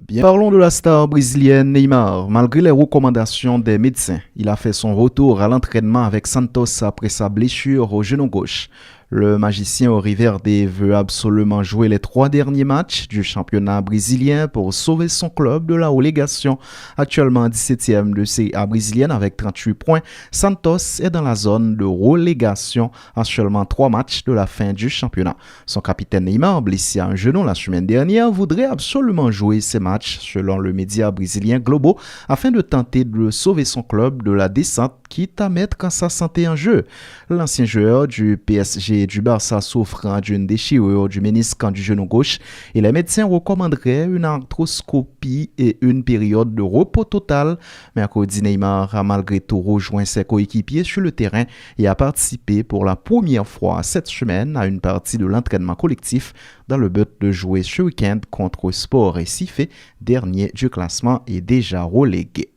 Bien, parlons de la star brésilienne Neymar. Malgré les recommandations des médecins, il a fait son retour à l'entraînement avec Santos après sa blessure au genou gauche. Le magicien au Riverde veut absolument jouer les 3 derniers matchs du championnat brésilien pour sauver son club de la relégation. Actuellement 17e de Série A brésilienne avec 38 points, Santos est dans la zone de relégation à seulement 3 matchs de la fin du championnat. Son capitaine Neymar, blessé à un genou la semaine dernière, voudrait absolument jouer ces matchs selon le média brésilien Globo afin de tenter de sauver son club de la descente, quitte à mettre sa santé en jeu. L'ancien joueur du PSG et du Barça souffrant d'une déchirure du ménisque du genou gauche et les médecins recommanderaient une arthroscopie et une période de repos total. Mercredi, Neymar a malgré tout rejoint ses coéquipiers sur le terrain et a participé pour la première fois cette semaine à une partie de l'entraînement collectif dans le but de jouer ce week-end contre Sport Recife, dernier du classement et déjà relégué.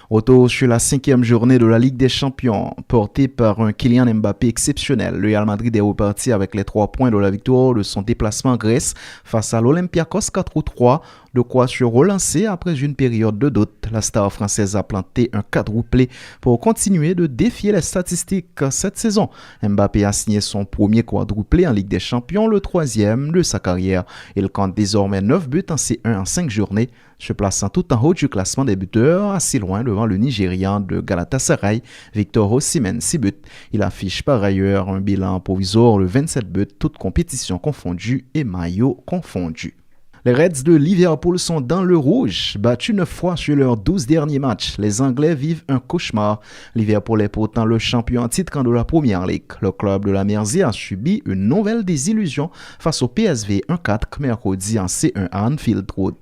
Retour sur la 5e journée de la Ligue des Champions, portée par un Kylian Mbappé exceptionnel. Le Real Madrid est reparti avec les 3 points de la victoire de son déplacement en Grèce face à l'Olympiakos 4-3, de quoi se relancer après une période de doute. La star française a planté un quadruplé pour continuer de défier les statistiques cette saison. Mbappé a signé son premier quadruplé en Ligue des Champions, le 3e de sa carrière. Il compte désormais 9 buts en C1 en 5 journées, se plaçant tout en haut du classement des buteurs, assez loin devant le Nigérian de Galatasaray, Victor Osimhen, 6 buts. Il affiche par ailleurs un bilan provisoire de 27 buts, toutes compétitions confondues et maillots confondus. Les Reds de Liverpool sont dans le rouge. Battus 9 fois sur leurs 12 derniers matchs, les Anglais vivent un cauchemar. Liverpool est pourtant le champion en titre de la Première Ligue. Le club de la Mersey a subi une nouvelle désillusion face au PSV 1-4 mercredi en C1 à Anfield Road.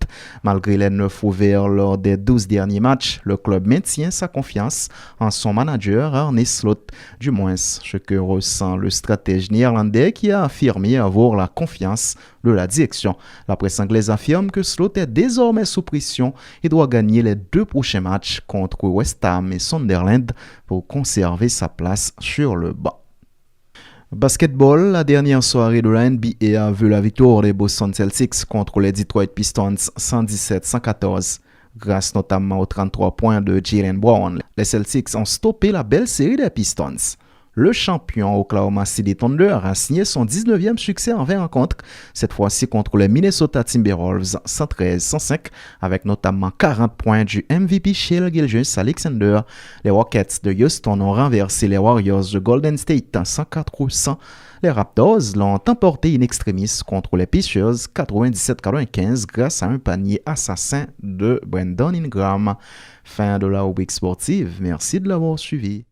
Malgré les 9 ouverts lors des 12 derniers matchs, le club maintient sa confiance en son manager Arne Slot. Du moins, ce que ressent le stratège néerlandais qui a affirmé avoir la confiance de la direction. La presse anglaise affirme que Slot est désormais sous pression et doit gagner les 2 prochains matchs contre West Ham et Sunderland pour conserver sa place sur le banc. Basketball, la dernière soirée de la NBA a vu la victoire des Boston Celtics contre les Detroit Pistons 117-114. Grâce notamment aux 33 points de Jaylen Brown, les Celtics ont stoppé la belle série des Pistons. Le champion Oklahoma City Thunder a signé son 19e succès en 20 rencontres, cette fois-ci contre les Minnesota Timberwolves 113-105, avec notamment 40 points du MVP Shai Gilgeous-Alexander. Les Rockets de Houston ont renversé les Warriors de Golden State 104-100. Les Raptors l'ont emporté in extremis contre les Pacers 97-95 grâce à un panier assassin de Brandon Ingram. Fin de la rubrique sportive, merci de l'avoir suivi.